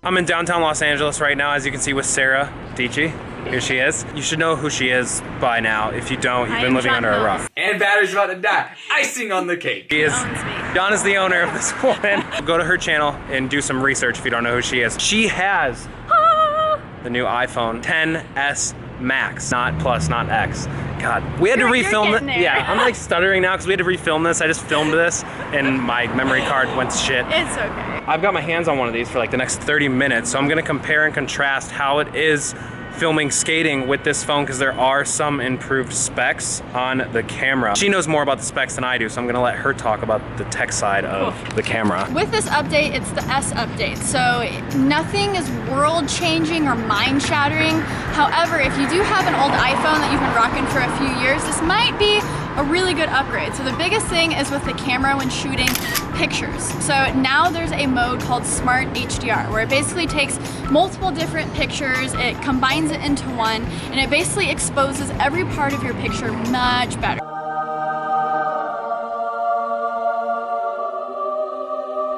I'm in downtown Los Angeles right now, as you can see, with Sarah Dici. Here she is. You should know who she is by now. If you don't, you've been living under a rock. And battery's about to die. Icing on the cake. She is. John is the owner of this woman. Go to her channel and do some research if you don't know who she is. She has the new iPhone XS Max, not Plus, not X. God, we had to refilm it. Yeah, I'm like stuttering now because we had to refilm this. I just filmed this and my memory card went to shit. It's okay. I've got my hands on one of these for like the next 30 minutes, so I'm gonna compare and contrast how it is filming skating with this phone because there are some improved specs on the camera. She knows more about the specs than I do, so I'm gonna let her talk about the tech side of the camera. With this update, it's the S update, so nothing is world-changing or mind-shattering. However, if you do have an old iPhone that you've been rocking for a few years, this might be a really good upgrade. So the biggest thing is with the camera when shooting pictures. So now there's a mode called Smart HDR, where it basically takes multiple different pictures, it combines it into one, and it basically exposes every part of your picture much better.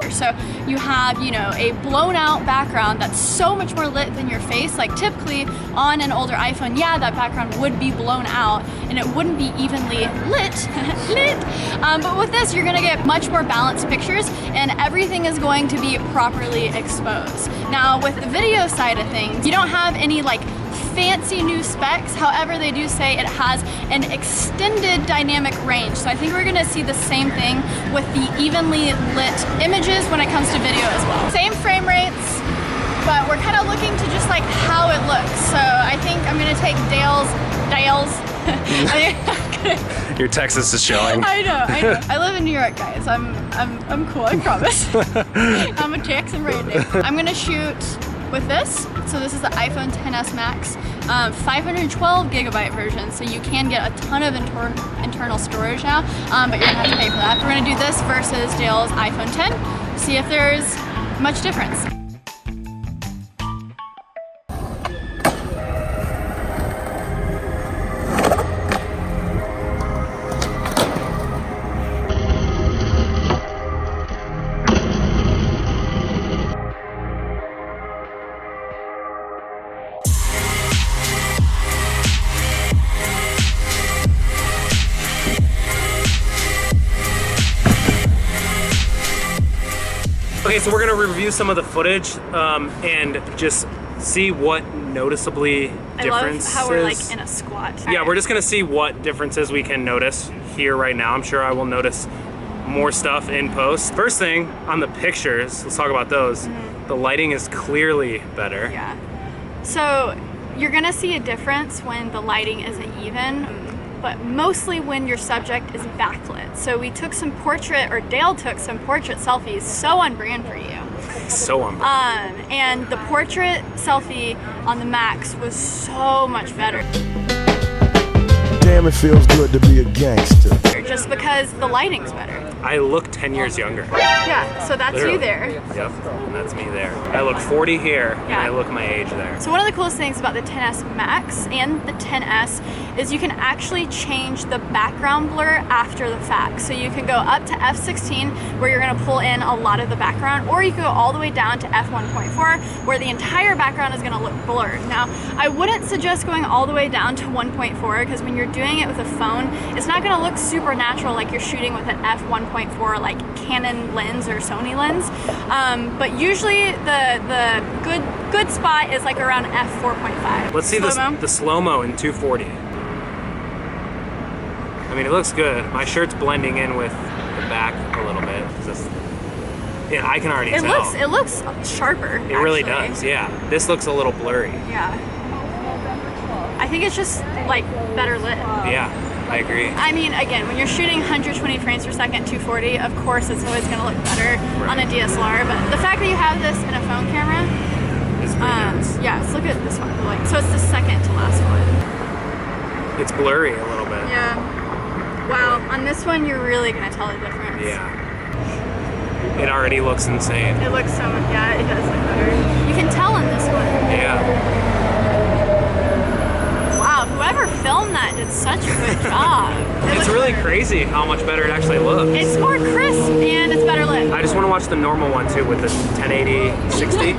So you have, you know, a blown out background that's so much more lit than your face. Like typically on an older iPhone, yeah, that background would be blown out and it wouldn't be evenly lit. But with this, you're gonna get much more balanced pictures and everything is going to be properly exposed. Now with the video side of things, you don't have any like fancy new specs. However, they do say it has an extended dynamic range. So I think we're gonna see the same thing with the evenly lit images when it comes to video as well. Same frame rates, but we're kind of looking to just like how it looks. So I think I'm gonna take Dale's. Your Texas is showing. I know. I live in New York, guys. I'm cool, I promise. I'm a Texan Randy. I'm gonna shoot with this. So this is the iPhone XS Max, 512 gigabyte version, so you can get a ton of internal storage now, but you're gonna have to pay for that. We're gonna do this versus Dale's iPhone 10, see if there's much difference. Okay, so we're gonna review some of the footage and just see what noticeably differences. I love how we're like in a squat. Yeah, we're just gonna see what differences we can notice here right now. I'm sure I will notice more stuff in post. First thing, on the pictures, let's talk about those. The lighting is clearly better. Yeah. So you're gonna see a difference when the lighting isn't even, but mostly when your subject is backlit. So we took some portrait, or Dale took some portrait selfies, so on brand for you. So on brand. And the portrait selfie on the Max was so much better. Damn, it feels good to be a gangster. Just because the lighting's better. I look 10 years younger. Yeah, so that's Literally. you there. Yep, and that's me there. I look 40 here, and I look my age there. So one of the coolest things about the XS Max and the XS is you can actually change the background blur after the fact. So you can go up to f16 where you're gonna pull in a lot of the background, or you can go all the way down to f1.4 where the entire background is gonna look blurred. Now, I wouldn't suggest going all the way down to 1.4 because when you're doing it with a phone, it's not gonna look super natural like you're shooting with an f1.4 like Canon lens or Sony lens. But usually the good spot is like around f4.5. Let's see the slow-mo in 240. I mean, it looks good. My shirt's blending in with the back a little bit. Yeah, I can already tell. It looks sharper. It really does, yeah. This looks a little blurry. Yeah. I think it's just like better lit. Yeah, I agree. I mean, again, when you're shooting 120 frames per second, 240, of course it's always gonna look better on a DSLR, but the fact that you have this in a phone camera, it's pretty nice. Yeah, let's look at this one. Like, so it's the second to last one. It's blurry a little bit. Yeah. Wow, on this one, you're really gonna tell the difference. Yeah. It already looks insane. It looks so much, yeah, it does look better. You can tell on this one. Yeah. Wow, whoever filmed that did such a good job. It's really crazy how much better it actually looks. It's more crisp and it's better lit. I just want to watch the normal one too with the 1080 60.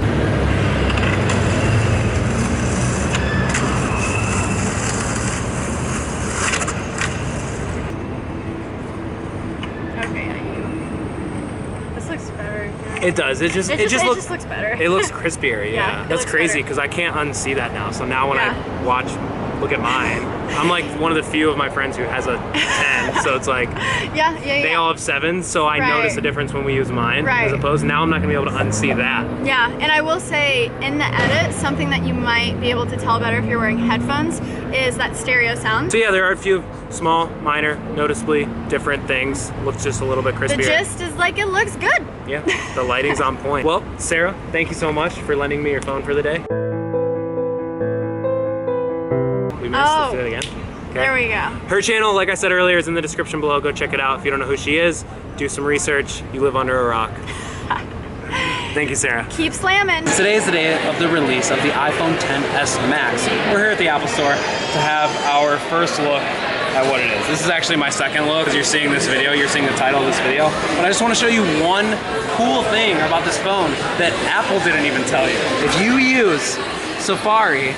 It does. It just looks better. It looks crispier. Yeah, that's crazy because I can't unsee that now. So now when I look at mine, I'm like one of the few of my friends who has a 10. So it's like they all have 7s. So I notice the difference when we use mine as opposed. Now I'm not gonna be able to unsee that. Yeah, and I will say in the edit, something that you might be able to tell better if you're wearing headphones is that stereo sound. So yeah, there are a few small, minor, noticeably different things. Looks just a little bit crispier. The gist is like it looks good. Yeah, the lighting's on point. Well, Sarah, thank you so much for lending me your phone for the day. We missed. Let's do it again. Okay. There we go. Her channel, like I said earlier, is in the description below. Go check it out. If you don't know who she is, do some research. You live under a rock. Thank you, Sarah. Keep slamming. Today is the day of the release of the iPhone XS Max. We're here at the Apple Store to have our first look at what it is. This is actually my second look. As you're seeing this video, you're seeing the title of this video. But I just want to show you one cool thing about this phone that Apple didn't even tell you. If you use Safari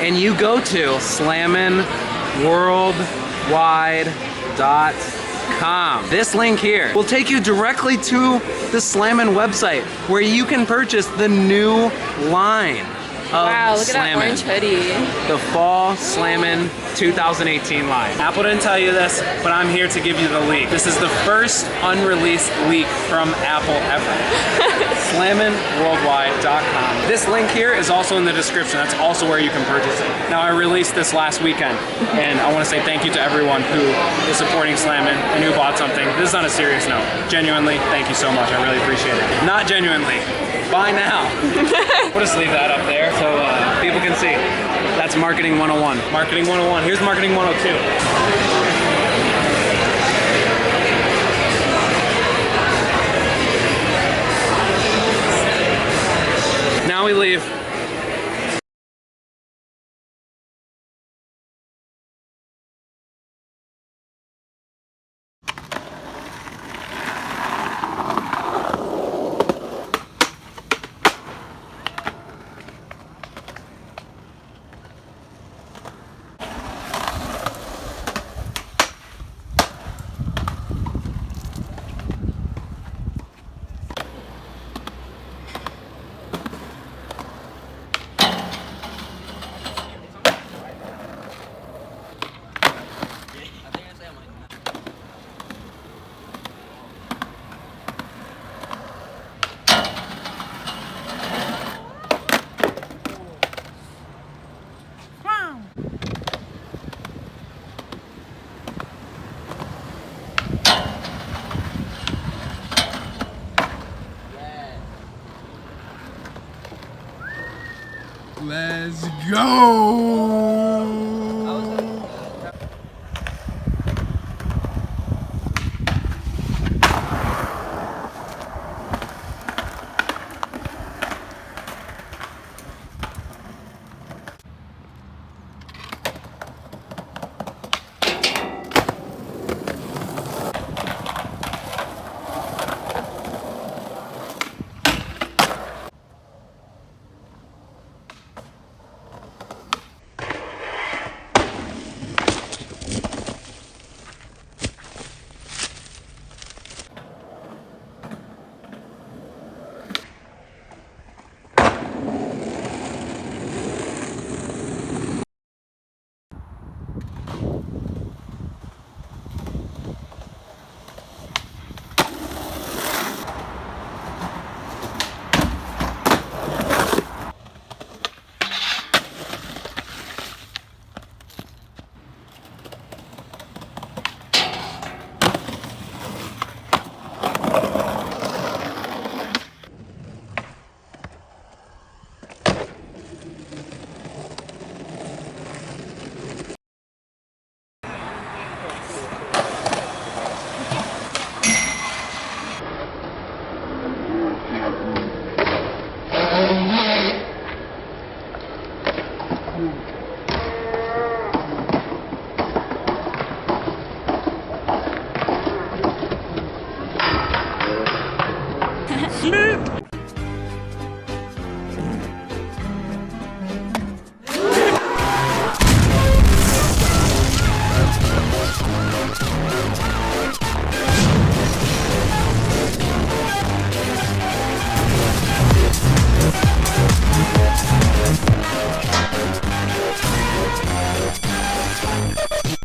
and you go to slamminworldwide.com, this link here will take you directly to the Slammin website where you can purchase the new line of wow, look Slammin. at that orange hoodie. The fall Slammin 2018 line. Apple didn't tell you this, but I'm here to give you the leak. This is the first unreleased leak from Apple ever. Slamminworldwide.com. This link here is also in the description. That's also where you can purchase it. Now, I released this last weekend, and I want to say thank you to everyone who is supporting Slammin and who bought something. This is on a serious note. Genuinely, thank you so much. I really appreciate it. Not genuinely. Buy now. We'll just leave that up there so people can see. That's Marketing 101. Marketing 101. Here's Marketing 102. Now we leave. Let's go! Ooh.